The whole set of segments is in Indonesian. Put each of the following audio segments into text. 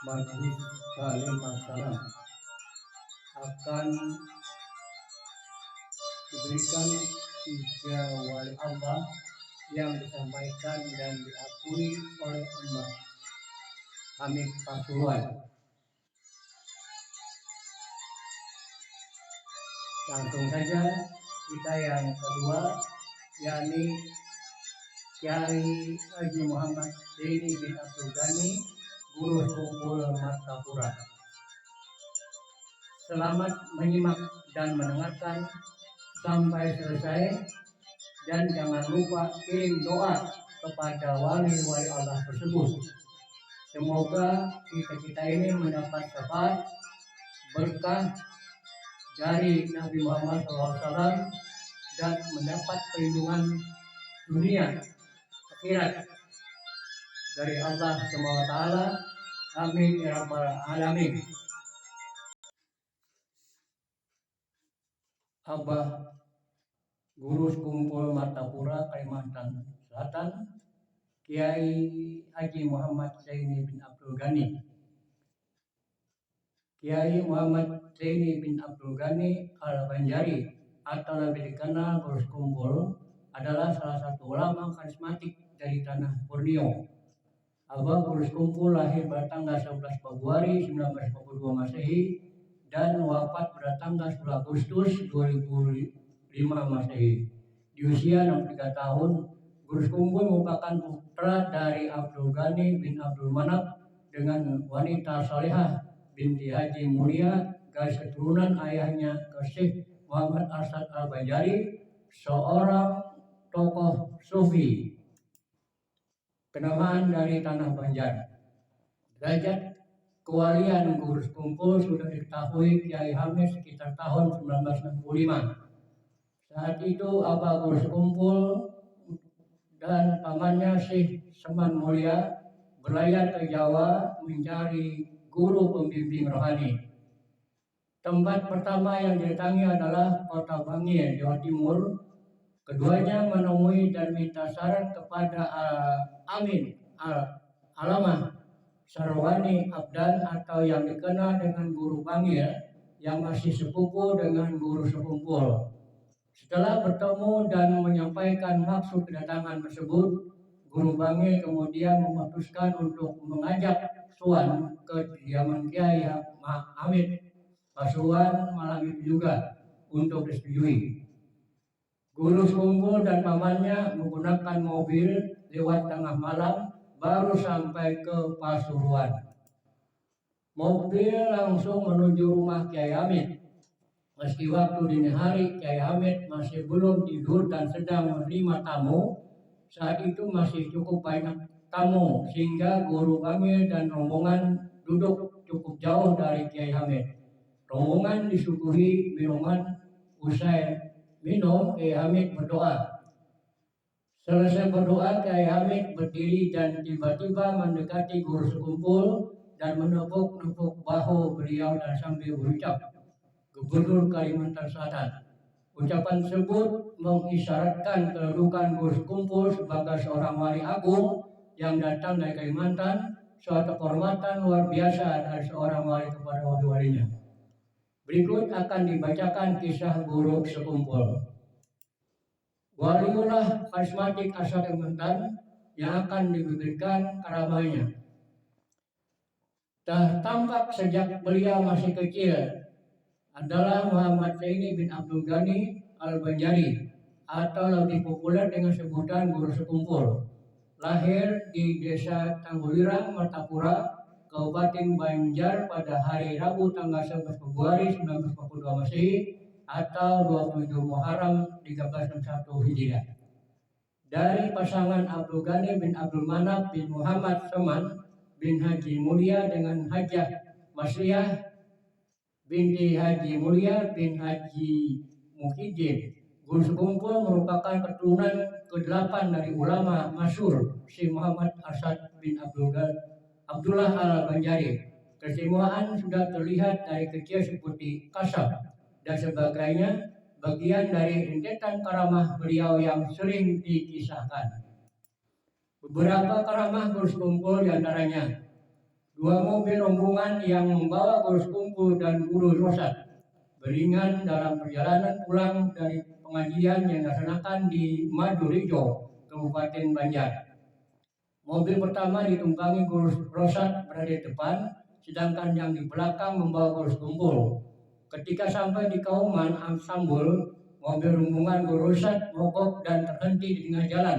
Majelis Taklim Masyarakat akan diberikan 3 wali Allah yang disampaikan dan diakui oleh Mbah Hamid Pasuruan. Langsung saja kita yang kedua, yakni Kiai Haji Muhammad Zaini bin Abdul Ghani, Guru Kumpul Martapura. Selamat menyimak dan mendengarkan sampai selesai, dan jangan lupa kirim doa kepada wali-wali Allah tersebut. Semoga kita ini mendapat syafaat berkah dari Nabi Muhammad SAW dan mendapat perlindungan dunia akhirat dari Allah SWT. Amin ya rabbal alamin. Abah Guru Kumpul Martapura, Kalimantan Selatan, Kiai Haji Muhammad Zaini bin Abdul Ghani. Kiai Muhammad Zaini bin Abdul Ghani Al-Banjari atau lebih dikenal Guru Kumpul adalah salah satu ulama karismatik dari tanah Borneo. Abah Guru Kumpul lahir pada tanggal 11 Februari 1942 Masehi dan wafat pada tanggal 10 Agustus 2005 Masehi. Di usia 63 tahun, Guru Kumpul merupakan putra dari Abdul Ghani bin Abdul Manap dengan wanita salehah binti Haji Mulia, garis keturunan ayahnya ke Syekh Muhammad Arsyad Al-Banjari, seorang tokoh sufi kenamaan dari tanah Banjar. Derajat kewalian Guru Kumpul sudah diketahui Kiai Hamid sekitar tahun 1965. Saat itu Abah Guru Kumpul dan pamannya Syekh Seman Mulia berlayar ke Jawa mencari guru pembimbing rohani. Tempat pertama yang didatangi adalah Kota Bangil, Jawa Timur. Keduanya menemui dan minta saran kepada Amin Alamah Sarwani Abdan atau yang dikenal dengan Guru Bangil yang masih sepupu dengan Guru Sekumpul. Setelah bertemu dan menyampaikan maksud kedatangan tersebut, Guru Bangil kemudian memutuskan untuk mengajak Suan ke kediaman Kiai Hamid Pasuruan malam itu juga untuk disetujui. Guru Kumpul dan pamannya menggunakan mobil lewat tengah malam baru sampai ke Pasuruan. Mobil langsung menuju rumah Kiai Hamid. Meski waktu dini hari Kiai Hamid masih belum tidur dan sedang menerima tamu, saat itu masih cukup banyak tamu sehingga Guru Bangil dan rombongan duduk cukup jauh dari Kiai Hamid. Rombongan disuguhi minuman. Usai minum, Kiai Hamid berdoa. Selesai berdoa, Kiai Hamid berdiri dan tiba-tiba mendekati Guru Sekumpul dan menepuk-nepuk bahu beliau dan sambil berucap, "Gubernur Kalimantan Selatan." Ucapan tersebut mengisyaratkan kedudukan Guru Sekumpul sebagai seorang wali agung yang datang dari Kalimantan, suatu kehormatan luar biasa dari seorang wali kepada wali-walinya. Berikut akan dibacakan kisah Guru Sekumpul. Waliullah karismatik asal Kalimantan yang akan diberikan karamahnya. Tampak sejak beliau masih kecil adalah Muhammad Zaini bin Abdul Ghani Al-Banjari atau lebih populer dengan sebutan Guru Sekumpul. Lahir di Desa Tanggulirang, Martapura, Kabupaten Banjar pada hari Rabu tanggal 11 Februari 1942 Masehi atau 27 Muharram 1361 Hijriah. Dari pasangan Abdul Ghani bin Abdul Manap bin Muhammad Seman bin Haji Mulia dengan Hajah Masliyah binti Haji Mulia bin Haji Muhyiddin. Guru Sekumpul merupakan keturunan ke-8 dari ulama masyhur Syekh Muhammad Arsyad bin Abdullah Al-Banjari. Keistimewaan sudah terlihat dari kecil seperti kasab dan sebagainya, bagian dari rentetan karamah beliau yang sering dikisahkan. Beberapa karamah Guru Sekumpul diantaranya: Dua mobil rombongan yang membawa guru sekumpul dan guru rosat beringan dalam perjalanan pulang dari pengajian yang dilaksanakan di Madurijo, Kabupaten Banjar. Mobil pertama ditumpangi guru rosat berada di depan, sedangkan yang di belakang membawa guru sekumpul. Ketika sampai di Kauman Sambul, mobil rombongan guru rosat mogok dan terhenti di tengah jalan.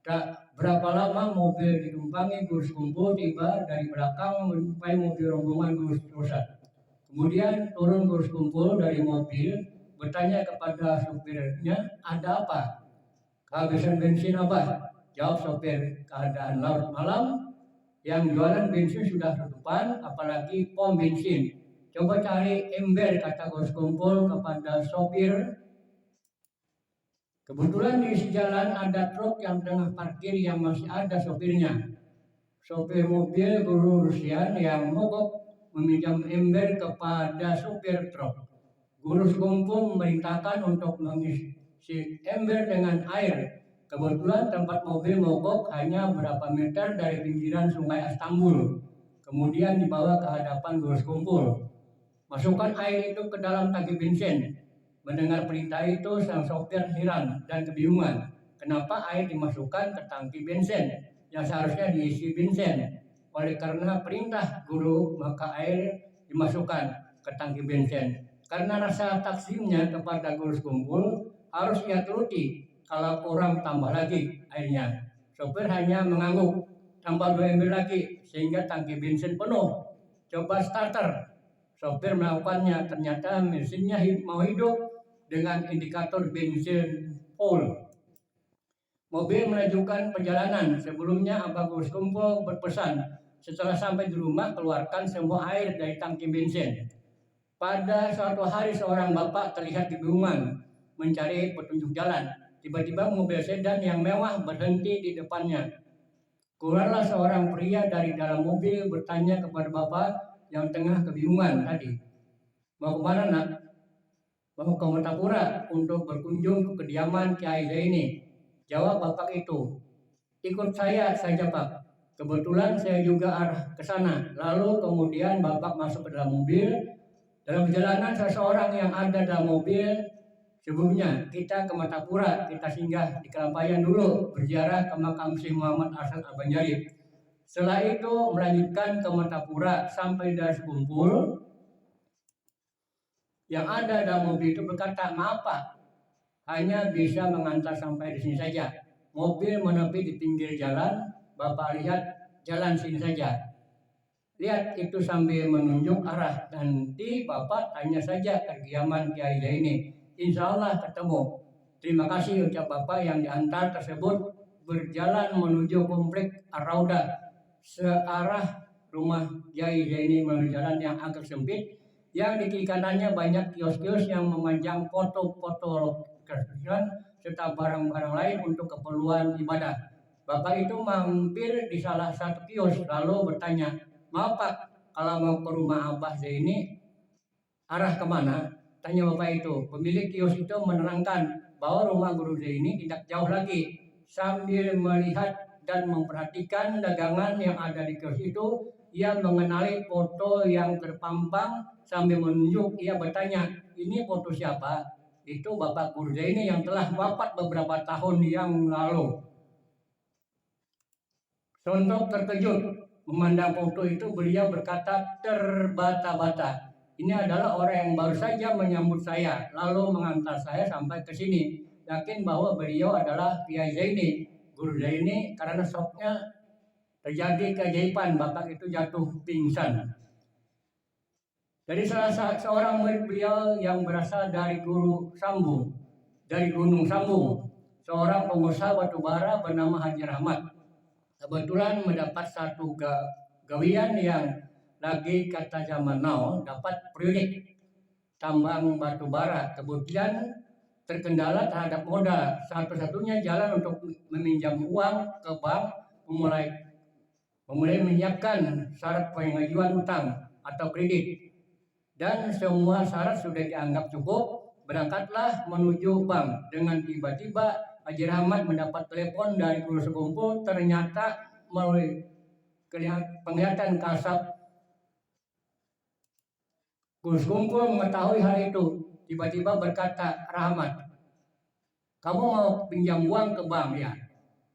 Tak berapa lama mobil ditumpangi guru sekumpul tiba dari belakang menjumpai mobil rombongan guru rosat. Kemudian turun guru sekumpul dari mobil, bertanya kepada sopirnya, ada apa? Kehabisan bensin apa? Jawab sopir, keadaan larut malam, yang jualan bensin sudah tutupan, apalagi pom bensin. Coba cari ember, kata guru sekumpul kepada sopir. Kebetulan di jalan ada truk yang tengah parkir yang masih ada sopirnya. Sopir mobil guru Rusian yang mogok meminjam ember kepada sopir truk. Guru sekumpul memerintahkan untuk mengisi ember dengan air. Kebetulan tempat mobil mogok hanya berapa meter dari pinggiran sungai Astambul. Kemudian dibawa ke hadapan guru sekumpul. Masukkan air itu ke dalam tangki bensin. Mendengar perintah itu, sang sopir heran dan kebingungan. Kenapa air dimasukkan ke tangki bensin yang seharusnya diisi bensin? Oleh karena perintah guru, maka air dimasukkan ke tangki bensin. Karena rasa takzimnya kepada guru sekumpul, harus ia turuti. Kalau kurang, tambah lagi airnya. Sopir hanya mengangguk, tambah 2 ember lagi, sehingga tangki bensin penuh. Coba starter. Sopir melakukannya, ternyata mesinnya mau hidup dengan indikator bensin full. Mobil melanjutkan perjalanan. Sebelumnya Abah Guru Sekumpul berpesan, setelah sampai di rumah keluarkan semua air dari tangki bensin. Pada suatu hari seorang bapak terlihat kebingungan mencari petunjuk jalan. Tiba-tiba mobil sedan yang mewah berhenti di depannya. Keluarlah seorang pria dari dalam mobil bertanya kepada bapak yang tengah kebingungan tadi. Mau kemana nak? Mau ke Martapura untuk berkunjung ke kediaman Kiai Zaini. Jawab bapak itu. Ikut saya saja pak. Kebetulan saya juga arah ke sana. Lalu kemudian bapak masuk ke dalam mobil. Dalam perjalanan seseorang yang ada dalam mobil, sebelumnya kita ke Martapura, kita singgah di Kelampayan dulu, berziarah ke makam Syekh Muhammad Asad Al-Banjari. Setelah itu melanjutkan ke Martapura sampai dari Sekumpul. Yang ada dalam mobil itu berkata, maaf pak, hanya bisa mengantar sampai di sini saja. Mobil menepi di pinggir jalan, bapak lihat jalan sini saja. Lihat itu sambil menunjuk arah. Nanti bapak tanya saja ke kediaman Kiai Zaini. Insya Allah ketemu. Terima kasih ucap bapak yang diantar tersebut berjalan menuju komplek Ar-Raudah searah rumah Kiai Zaini melalui jalan yang agak sempit. Yang di kiri kanannya banyak kios-kios yang memanjang foto-foto Kristen serta barang-barang lain untuk keperluan ibadah. Bapak itu mampir di salah satu kios lalu bertanya, maaf pak, kalau mau ke rumah Abah Zaini arah kemana? Tanya bapak itu. Pemilik kios itu menerangkan bahwa rumah Guru Zaini tidak jauh lagi. Sambil melihat dan memperhatikan dagangan yang ada di kios itu, ia mengenali foto yang terpampang sambil menunjuk. Ia bertanya, ini foto siapa? Itu Bapak Guru Zaini yang telah wafat beberapa tahun yang lalu. Sontok terkejut memandang foto itu, beliau berkata terbata-bata. Ini adalah orang yang baru saja menyambut saya, lalu mengantar saya sampai ke sini. Yakin bahwa beliau adalah Kiai Zaini, Guru Zaini, karena shocknya terjadi keajaiban, bapak itu jatuh pingsan. Dari salah seorang murid beliau yang berasal dari Gunung Sambung, seorang pengusaha batubara bernama Haji Rahmat. Kebetulan mendapat satu gawian yang lagi kata zaman now dapat proyek tambang batubara. Kemudian terkendala terhadap modal. Satu-satunya jalan untuk meminjam uang ke bank memulai menyiapkan syarat pengajuan utang atau kredit. Dan semua syarat sudah dianggap cukup. Berangkatlah menuju bank. Dengan tiba-tiba Haji Rahmat mendapat telepon dari Guru Sekumpul. Ternyata melalui penglihatan kasat. Guru sekumpul mengetahui hal itu, tiba-tiba berkata, Rahmat, kamu mau pinjam uang ke bank ya?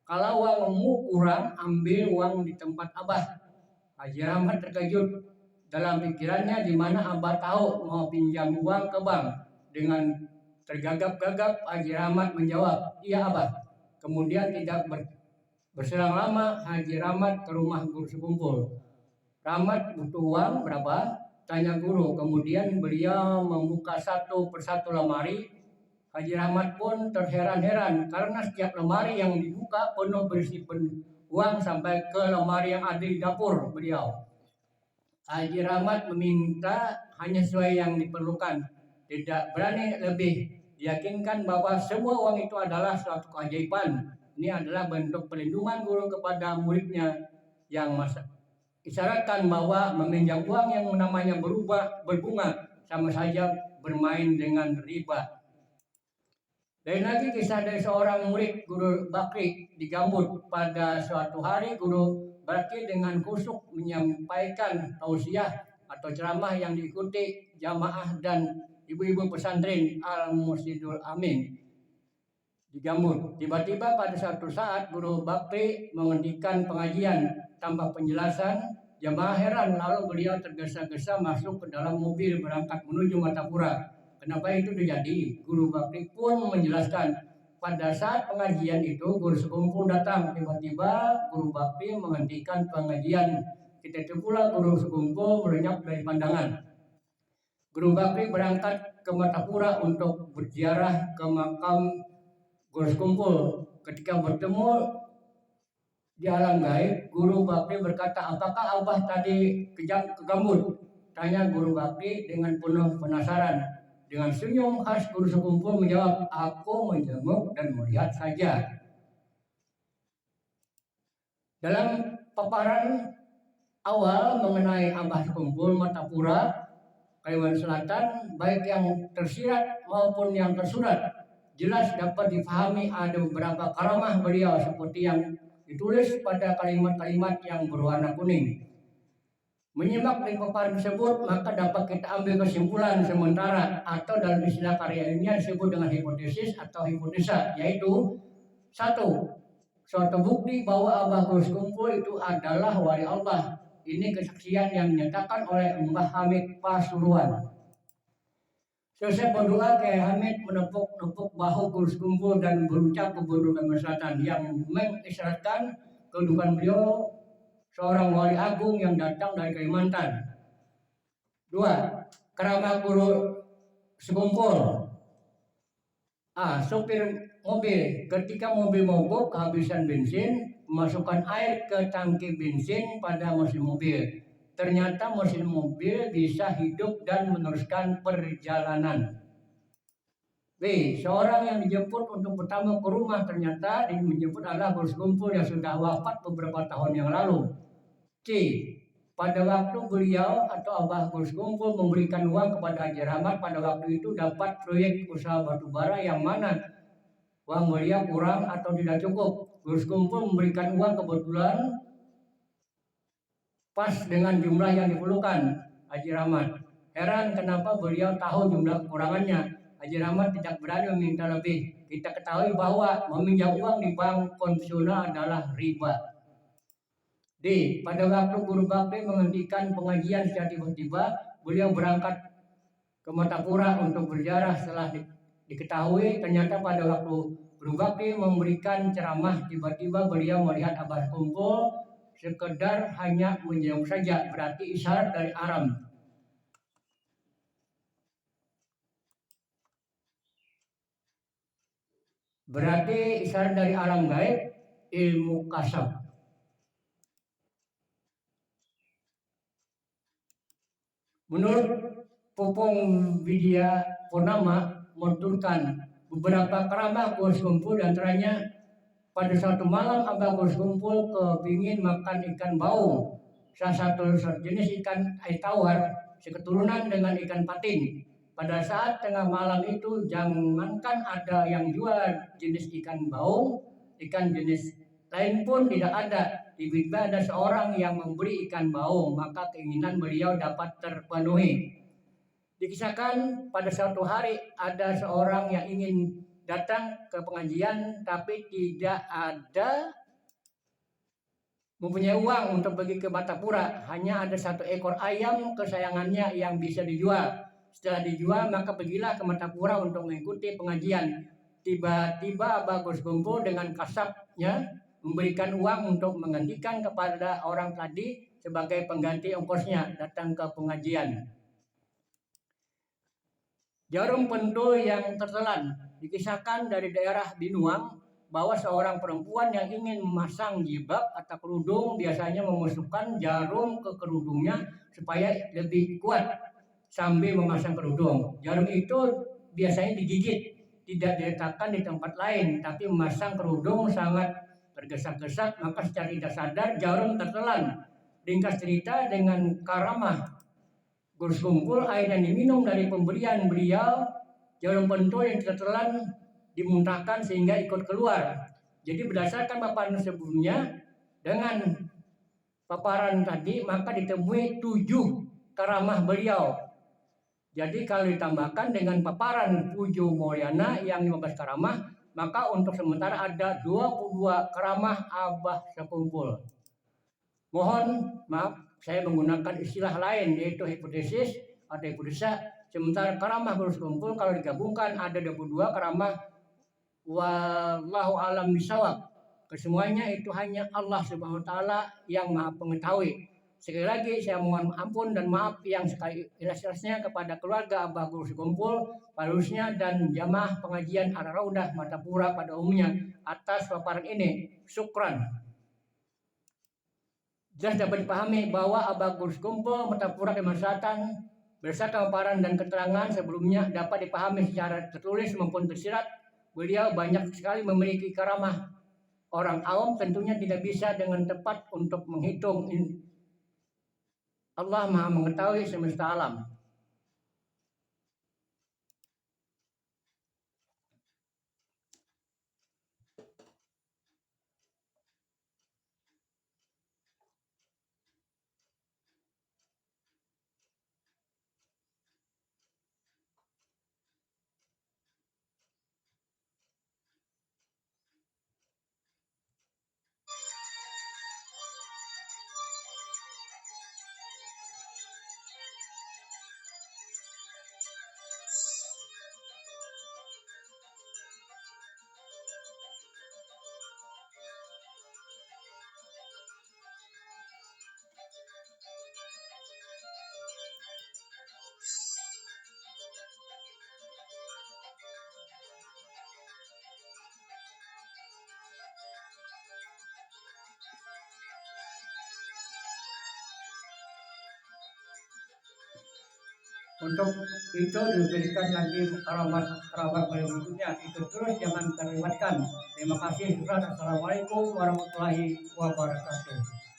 Kalau uangmu kurang, ambil uang di tempat Abah. Haji Rahmat terkejut dalam pikirannya, di mana Abah tahu mau pinjam uang ke bank. Dengan tergagap-gagap Haji Rahmat menjawab, iya Abah. Kemudian tidak berselang lama Haji Rahmat ke rumah guru sekumpul. Rahmat butuh uang berapa? Tanya guru. Kemudian beliau membuka satu persatu lemari. Haji Rahmat pun terheran-heran karena setiap lemari yang dibuka penuh berisi uang sampai ke lemari yang ada di dapur beliau. Haji Rahmat meminta hanya sesuai yang diperlukan, tidak berani lebih. Diyakinkan bahwa semua uang itu adalah suatu keajaiban. Ini adalah bentuk perlindungan guru kepada muridnya yang isyaratkan bahwa meminjam uang yang namanya berbunga sama saja bermain dengan riba. Dan lagi kisah dari seorang murid Guru Bakri di Gambut. Pada suatu hari Guru Bakri dengan kusuk menyampaikan tausiah atau ceramah yang diikuti jamaah dan ibu-ibu pesantren Al-Mursyidul Amin di Gambut. Tiba-tiba pada suatu saat Guru Bakri menghentikan pengajian tanpa penjelasan. Jamaah heran, lalu beliau tergesa-gesa masuk ke dalam mobil berangkat menuju Martapura. Kenapa itu terjadi? Guru Bakri pun menjelaskan, pada saat pengajian itu guru sekumpul datang. Tiba-tiba Guru Bakri menghentikan pengajian. Ketika pula guru sekumpul melenyap dari pandangan. Guru Bakri berangkat ke Martapura untuk berziarah ke makam guru sekumpul. Ketika bertemu di alam gaib, Guru Bakri berkata, apakah Abah tadi ke Gambut? Tanya Guru Bakri dengan penuh penasaran. Dengan senyum khas guru sekumpul menjawab, aku menjenguk dan melihat saja. Dalam paparan awal mengenai Abah Sekumpul Martapura, Kalimantan Selatan, baik yang tersirat maupun yang tersurat, jelas dapat difahami ada beberapa karamah beliau seperti yang ditulis pada kalimat-kalimat yang berwarna kuning. Menyimak dari paparan tersebut, maka dapat kita ambil kesimpulan sementara atau dalam istilah karya ilmiah disebut dengan hipotesis atau hipotesa, yaitu satu, suatu bukti bahwa Abah Guru Sekumpul itu adalah wali Allah. Ini kesaksian yang dinyatakan oleh Mbah Hamid Pasuruan. Selesai berdoa, Kiai Hamid menepuk bahu Guru Sekumpul dan berucap ke Guru Kalimantan Selatan yang mengisyaratkan kedudukan beliau seorang wali agung yang datang dari Kalimantan. 2. Karamah Guru Sekumpul. Sopir mobil ketika mobil mogok kehabisan bensin, memasukkan air ke tangki bensin pada mesin mobil. Ternyata mesin mobil bisa hidup dan meneruskan perjalanan. B. Seorang yang dijemput untuk bertamu ke rumah, ternyata yang menjemput adalah Guru Sekumpul yang sudah wafat beberapa tahun yang lalu. C. Pada waktu beliau atau Abah Guru Sekumpul memberikan uang kepada Haji Rahmat, pada waktu itu dapat proyek usaha batubara yang mana uang beliau kurang atau tidak cukup. Guru Sekumpul memberikan uang kebetulan pas dengan jumlah yang diperlukan Haji Rahmat. Heran kenapa beliau tahu jumlah kekurangannya. Haji Rahmat tidak berani meminta lebih. Kita ketahui bahwa meminjam uang di bank konvensional adalah riba. D. Pada waktu Guru Bakri menghentikan pengajian secara tiba-tiba, beliau berangkat ke Martapura untuk berziarah. Setelah diketahui ternyata pada waktu Guru Bakri memberikan ceramah, tiba-tiba beliau melihat Abah Sekumpul sekedar hanya menjenguk saja, berarti isyarat dari alam. Berarti isyarat dari alam gaib, ilmu kasab. Menurut Pupung Widya Purnama menuturkan beberapa karamah Guru Sekumpul, diantaranya pada suatu malam Abah Guru Sekumpul kepingin makan ikan baung, salah satu jenis ikan air tawar seketurunan dengan ikan patin. Pada saat tengah malam itu, jangankan ada yang jual jenis ikan baung, ikan jenis lain pun tidak ada. Tiba-tiba ada seorang yang memberi ikan baung, maka keinginan beliau dapat terpenuhi. Dikisahkan pada suatu hari ada seorang yang ingin datang ke pengajian tapi tidak ada mempunyai uang untuk pergi ke Martapura. Hanya ada satu ekor ayam kesayangannya yang bisa dijual. Setelah dijual maka pergilah ke Martapura untuk mengikuti pengajian. Tiba-tiba Bagus Kumpul dengan kasapnya memberikan uang untuk menggantikan kepada orang tadi sebagai pengganti ongkosnya datang ke pengajian. Jarum pentul yang tertelan. Dikisahkan dari daerah Binuang bahwa seorang perempuan yang ingin memasang jilbab atau kerudung biasanya memasukkan jarum ke kerudungnya supaya lebih kuat sambil memasang kerudung. Jarum itu biasanya digigit, tidak diletakkan di tempat lain, tapi memasang kerudung sangat tergesa-gesa, maka secara tidak sadar jarum tertelan. Ringkas cerita, dengan karamah Gus Kumpul, air yang diminum dari pemberian beliau, jarum pentul yang tertelan dimuntahkan sehingga ikut keluar. Jadi berdasarkan paparan sebelumnya, dengan paparan tadi maka ditemui 7 karamah beliau. Jadi kalau ditambahkan dengan paparan Pujo Molyana yang 15 karamah, maka untuk sementara ada 22 karamah Abah Sekumpul. Mohon maaf, saya menggunakan istilah lain yaitu hipotesis atau hipotesa. Sementara karamah Gus Kumpul kalau digabungkan ada 22 karamah. Wallahu alam bisawab. Kesemuanya itu hanya Allah Subhanahu wa taala yang Maha Pengetahui. Sekali lagi saya mohon ampun dan maaf yang sekali ikhlas-ikhlasnya kepada keluarga Abah Gus Kumpul, palusnya dan jamaah pengajian Ar-Raudah Martapura pada umumnya atas paparan ini. Syukran. Jelas dapat dipahami bahwa Abah Gus Kumpul Martapura Kalimantan Selatan berdasarkan paparan dan keterangan sebelumnya dapat dipahami secara tertulis maupun tersirat. Beliau banyak sekali memiliki karamah. Orang awam tentunya tidak bisa dengan tepat untuk menghitung. Allah Maha Mengetahui semesta alam. Untuk itu diberikan lagi kerabat berikutnya. Itu terus jangan terlewatkan. Terima kasih. Assalamualaikum warahmatullahi wabarakatuh.